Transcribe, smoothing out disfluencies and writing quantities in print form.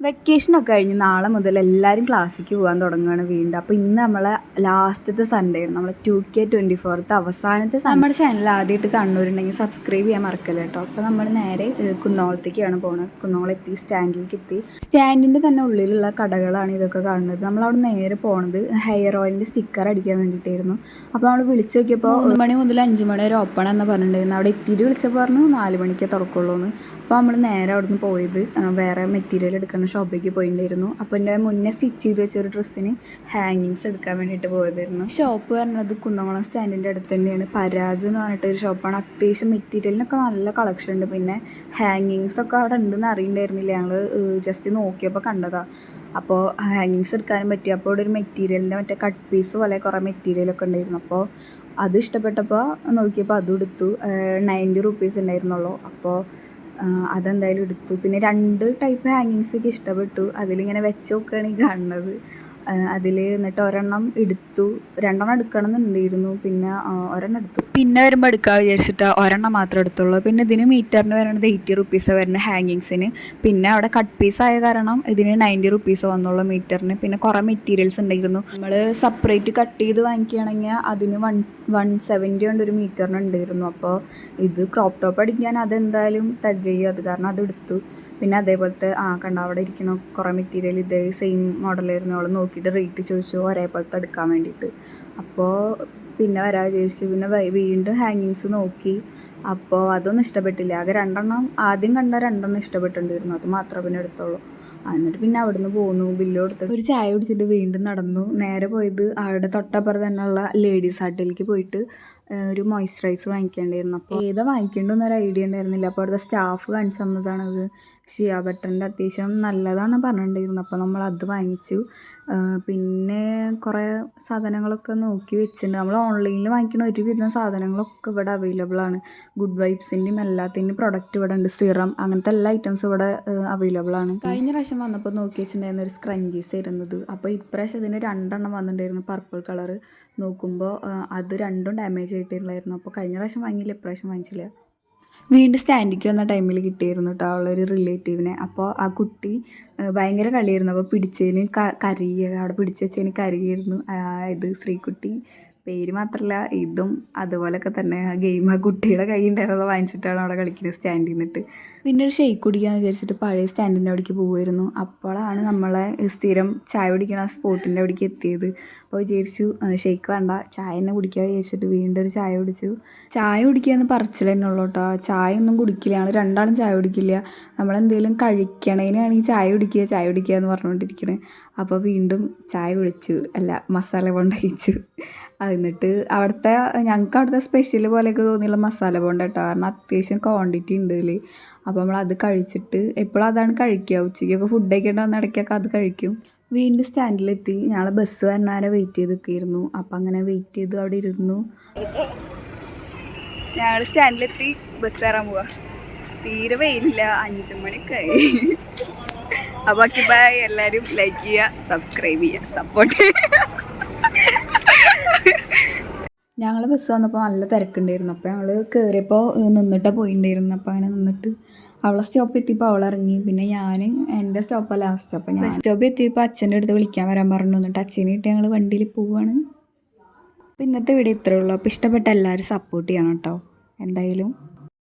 വെക്കേഷനൊക്കെ കഴിഞ്ഞ് നാളെ മുതൽ എല്ലാവരും ക്ലാസ്സിലേക്ക് പോകാൻ തുടങ്ങുകയാണ് വീണ്ടും. അപ്പോൾ ഇന്ന് നമ്മളെ ലാസ്റ്റത്തെ സൺഡേ ആണ്, നമ്മളെ 2K24 അവസാനത്തെ. നമ്മുടെ ചാനൽ ആദ്യമായിട്ട് കണ്ണൂരുണ്ടെങ്കിൽ സബ്സ്ക്രൈബ് ചെയ്യാൻ മറക്കല്ല കേട്ടോ. അപ്പോൾ നമ്മൾ നേരെ കുന്നോളത്തേക്കാണ് പോകുന്നത്. കുന്നോളെത്തി, സ്റ്റാൻഡിലേക്ക് എത്തി. സ്റ്റാൻഡിൻ്റെ തന്നെ ഉള്ളിലുള്ള കടകളാണ് ഇതൊക്കെ കാണുന്നത്. നമ്മളവിടെ നേരെ പോണത് ഹെയർ ഓയിലിൻ്റെ സ്റ്റിക്കർ അടിക്കാൻ വേണ്ടിയിട്ടായിരുന്നു. അപ്പോൾ നമ്മൾ വിളിച്ച് നോക്കിയപ്പോൾ 1 മണി മുതൽ 5 മണി വരെ ഓപ്പൺ എന്ന് പറഞ്ഞിട്ടുണ്ടായിരുന്നു. അവിടെ എത്തിയിട്ട് വിളിച്ചപ്പോൾ പറഞ്ഞു 4 മണിക്കേ തുറക്കുള്ളൂ എന്ന്. അപ്പോൾ നമ്മൾ നേരെ അവിടെ നിന്ന് പോയത് വേറെ മെറ്റീരിയൽ എടുക്കുന്ന ഷോപ്പിലേക്ക് പോയിട്ടുണ്ടായിരുന്നു. അപ്പോൾ എൻ്റെ മുന്നേ സ്റ്റിച്ച് ചെയ്ത് വെച്ചൊരു ഡ്രസ്സിന് ഹാങ്ങിങ്സ് എടുക്കാൻ വേണ്ടിയിട്ട് പോയതായിരുന്നു. ഷോപ്പ് പറഞ്ഞത് കുന്നംകുളം സ്റ്റാൻഡിൻ്റെ അടുത്ത് തന്നെയാണ്. പരാഗ് എന്ന് പറഞ്ഞിട്ടൊരു ഷോപ്പാണ്. അത്യാവശ്യം മെറ്റീരിയലിനൊക്കെ നല്ല കളക്ഷൻ ഉണ്ട്. പിന്നെ ഹാങ്ങിങ്സ് ഒക്കെ അവിടെ ഉണ്ടെന്ന് അറിയണ്ടായിരുന്നില്ല. ഞങ്ങൾ ജസ്റ്റ് നോക്കിയപ്പോൾ കണ്ടതാണ്. അപ്പോൾ ഹാങ്ങിങ്സ് എടുക്കാനും പറ്റി. അപ്പോൾ ഇവിടെ ഒരു മെറ്റീരിയലിൻ്റെ മറ്റേ കട്ട് പീസ് പോലെ കുറേ മെറ്റീരിയലൊക്കെ ഉണ്ടായിരുന്നു. അപ്പോൾ അത് ഇഷ്ടപ്പെട്ടപ്പോൾ നോക്കിയപ്പോൾ അതും എടുത്തു. 90 റുപ്പീസ് ഉണ്ടായിരുന്നുള്ളൂ. അപ്പോൾ അതെന്തായാലും എടുത്തു. പിന്നെ 2 ടൈപ്പ് ഹാങ്ങിങ്സൊക്കെ ഇഷ്ടപ്പെട്ടു. അതിലിങ്ങനെ വെച്ച് നോക്കുകയാണെങ്കിൽ കാണുന്നത്. അതിൽ എന്നിട്ട് ഒരെണ്ണം എടുത്തു. 2 എടുക്കണം എന്നുണ്ടായിരുന്നു. പിന്നെ ഒരെണ്ണം എടുത്തു. പിന്നെ വരുമ്പോൾ എടുക്കാമെന്ന് വിചാരിച്ചിട്ട് ഒരെണ്ണം മാത്രം എടുത്തുള്ളൂ. പിന്നെ ഇതിന് മീറ്ററിന് വരുന്നത് 80 റുപ്പീസ് വരുന്ന ഹാങ്ങിങ്സിന്. പിന്നെ അവിടെ കട്ട് പീസ് ആയ കാരണം ഇതിന് 90 റുപ്പീസ് വന്നുള്ളൂ മീറ്ററിന്. പിന്നെ കുറേ മെറ്റീരിയൽസ് ഉണ്ടായിരുന്നു. നമ്മൾ സെപ്പറേറ്റ് കട്ട് ചെയ്ത് വാങ്ങിക്കുകയാണെങ്കിൽ അതിന് 170 കൊണ്ട് ഒരു മീറ്ററിന് ഉണ്ടായിരുന്നു. അപ്പോൾ ഇത് ക്രോപ്പ് ടോപ്പ് അടിക്കാൻ അതെന്തായാലും തികയും. അത് കാരണം അതെടുത്തു. പിന്നെ അതേപോലത്തെ കണ്ട അവിടെ ഇരിക്കണ കുറേ മെറ്റീരിയൽ ഇതേ സെയിം മോഡലായിരുന്നു. അവൾ നോക്കിയിട്ട് റേറ്റ് ചോദിച്ചു ഒരേപോലത്തെ എടുക്കാൻ വേണ്ടിയിട്ട്. അപ്പോൾ പിന്നെ വരാൻ വിചാരിച്ചു. പിന്നെ വീണ്ടും ഹാങ്ങിങ്സ് നോക്കി. അപ്പോൾ അതൊന്നും ഇഷ്ടപ്പെട്ടില്ല. ആകെ 2 ആദ്യം കണ്ട 2 ഇഷ്ടപ്പെട്ടിട്ടുണ്ടായിരുന്നു. അത് മാത്രമേ പിന്നെ എടുത്തുള്ളൂ. എന്നിട്ട് പിന്നെ അവിടുന്ന് പോന്നു. ബില്ല് കൊടുത്തിട്ട് ഒരു ചായ കുടിച്ചിട്ട് വീണ്ടും നടന്നു. നേരെ പോയത് അവിടെ തൊട്ടപ്പുറത്ത് തന്നെയുള്ള ലേഡീസ് ആർട്ടിലേക്ക് പോയിട്ട് ഒരു മോയ്സ്ചറൈസർ വാങ്ങിക്കേണ്ടിയിരുന്നു. അപ്പോൾ ഏതാ വാങ്ങിക്കേണ്ടതെന്നൊരു ഐഡിയ ഉണ്ടായിരുന്നില്ല. അപ്പോൾ അവിടുത്തെ സ്റ്റാഫ് കാണിച്ചു തന്നതാണത്. ഷിയ ബട്ടറിൻ്റെ അത്യാവശ്യം നല്ലതാണെന്ന് പറഞ്ഞിട്ടുണ്ടായിരുന്നു. അപ്പോൾ നമ്മൾ അത് വാങ്ങിച്ചു. പിന്നെ കുറേ സാധനങ്ങളൊക്കെ നോക്കി വെച്ചിട്ടുണ്ട്. നമ്മൾ ഓൺലൈനിൽ വാങ്ങിക്കുന്ന ഒരുവിധം സാധനങ്ങളൊക്കെ ഇവിടെ അവൈലബിൾ ആണ്. ഗുഡ് വൈബ്സിൻ്റെയും എല്ലാത്തിൻ്റെയും പ്രൊഡക്റ്റ് ഇവിടെ ഉണ്ട്. സിറം അങ്ങനത്തെ എല്ലാ ഐറ്റംസും ഇവിടെ അവൈലബിൾ ആണ്. കഴിഞ്ഞ പ്രാവശ്യം വന്നപ്പോൾ നോക്കി വെച്ചിട്ടുണ്ടായിരുന്ന ഒരു സ്ക്രഞ്ചീസ് ആയിരുന്നത്. അപ്പോൾ ഇപ്രാവശ്യം ഇതിന് 2 വന്നിട്ടുണ്ടായിരുന്നു. പർപ്പിൾ കളർ നോക്കുമ്പോൾ അത് 2 ഡാമേജ് ആയിട്ടുള്ളായിരുന്നു. അപ്പോൾ കഴിഞ്ഞ പ്രാവശ്യം വാങ്ങിയില്ല, ഇപ്രാവശ്യം വാങ്ങിച്ചില്ല. വീണ്ടും സ്റ്റാൻഡിലേക്ക് വന്ന ടൈമിൽ കിട്ടിയിരുന്നു കേട്ടോ അവളൊരു റിലേറ്റീവിനെ. അപ്പോൾ ആ കുട്ടി ഭയങ്കര കളിയായിരുന്നു. അപ്പോൾ പിടിച്ചതിന് കരയുക, അവിടെ പിടിച്ച് വെച്ചതിന് കരയായിരുന്നു. ഇത് ശ്രീകുട്ടി പേര് മാത്രമല്ല ഇതും അതുപോലൊക്കെ തന്നെ. ഗെയിം ആ കുട്ടിയുടെ കൈ ഉണ്ടായിരുന്നത് വാങ്ങിച്ചിട്ടാണ് അവിടെ കളിക്കുന്നത് സ്റ്റാൻഡിൽ നിന്നിട്ട്. പിന്നെ ഒരു ഷെയ്ക്ക് കുടിക്കാമെന്ന് വിചാരിച്ചിട്ട് പഴയ സ്റ്റാൻഡിൻ്റെ അവിടേക്ക് പോകുമായിരുന്നു. അപ്പോഴാണ് നമ്മളെ സ്ഥിരം ചായ കുടിക്കുന്ന ആ സ്പോട്ടിൻ്റെ അവിടേക്ക് എത്തിയത്. അപ്പോൾ വിചാരിച്ചു ഷെയ്ക്ക് വേണ്ട, ചായ തന്നെ കുടിക്കാൻ വിചാരിച്ചിട്ട് വീണ്ടും ഒരു ചായ കുടിച്ചു. ചായ കുടിക്കുകയെന്ന് പറച്ചിൽ തന്നെ ഉള്ളൂ കേട്ടോ. ചായ ഒന്നും കുടിക്കില്ല. ഞങ്ങൾ 2 ചായ കുടിക്കില്ല. നമ്മളെന്തെങ്കിലും കഴിക്കണേനാണെങ്കിൽ ചായ കുടിക്കുക എന്ന് പറഞ്ഞുകൊണ്ടിരിക്കണേ. അപ്പോൾ വീണ്ടും ചായ കുടിച്ചു, മസാല ബോണ്ട കഴിച്ചു. എന്നിട്ട് ഞങ്ങൾക്ക് അവിടുത്തെ സ്പെഷ്യൽ പോലെയൊക്കെ തോന്നിയുള്ള മസാല ബോണ്ട കേട്ടോ. കാരണം അത്യാവശ്യം ക്വാണ്ടിറ്റി ഉണ്ട് ഇതിൽ. അപ്പോൾ നമ്മളത് കഴിച്ചിട്ട് എപ്പോഴും അതാണ് കഴിക്കുക. ഉച്ചയ്ക്കൊക്കെ ഫുഡ് കഴിക്കേണ്ട ഇടയ്ക്കൊക്കെ അത് കഴിക്കും. വീണ്ടും സ്റ്റാൻഡിലെത്തി. ഞങ്ങൾ ബസ് വരണവരെ വെയിറ്റ് ചെയ്ത് നിൽക്കുകയായിരുന്നു. അപ്പോൾ അങ്ങനെ വെയിറ്റ് ചെയ്ത് അവിടെ ഇരുന്നു. ഞങ്ങൾ സ്റ്റാൻഡിലെത്തി ബസ് കയറാൻ പോവാ. തീരെ വെയിലില്ല, 5 മണിയൊക്കെ ആയി. അപ്പോൾ ഓക്കെ ബൈ. എല്ലാവരും ലൈക്ക് ചെയ്യുക, സബ്സ്ക്രൈബ് ചെയ്യുക, സപ്പോർട്ട് ചെയ്യുക. ഞങ്ങൾ ബസ് വന്നപ്പോൾ നല്ല തിരക്കുണ്ടായിരുന്നു. അപ്പോൾ ഞങ്ങൾ കയറിയപ്പോൾ നിന്നിട്ടാണ് പോയിട്ടുണ്ടായിരുന്നു. അപ്പോൾ അങ്ങനെ നിന്നിട്ട് അവളെ സ്റ്റോപ്പ് എത്തിയപ്പോൾ അവൾ ഇറങ്ങി. പിന്നെ ഞാൻ എൻ്റെ സ്റ്റോപ്പാണ് ലാസ്റ്റ്. അപ്പോൾ ഞാൻ സ്റ്റോപ്പ് എത്തിയപ്പോൾ അച്ഛൻ്റെ അടുത്ത് വിളിക്കാൻ വരാൻ പറഞ്ഞു. എന്നിട്ട് അച്ഛനെ ഇട്ട് ഞങ്ങൾ വണ്ടിയിൽ പോവുകയാണ്. അപ്പോൾ ഇന്നത്തെ വീഡിയോ ഇത്രയേ ഉള്ളൂ. അപ്പോൾ ഇഷ്ടപ്പെട്ട എല്ലാവരും സപ്പോർട്ട് ചെയ്യണം കേട്ടോ എന്തായാലും.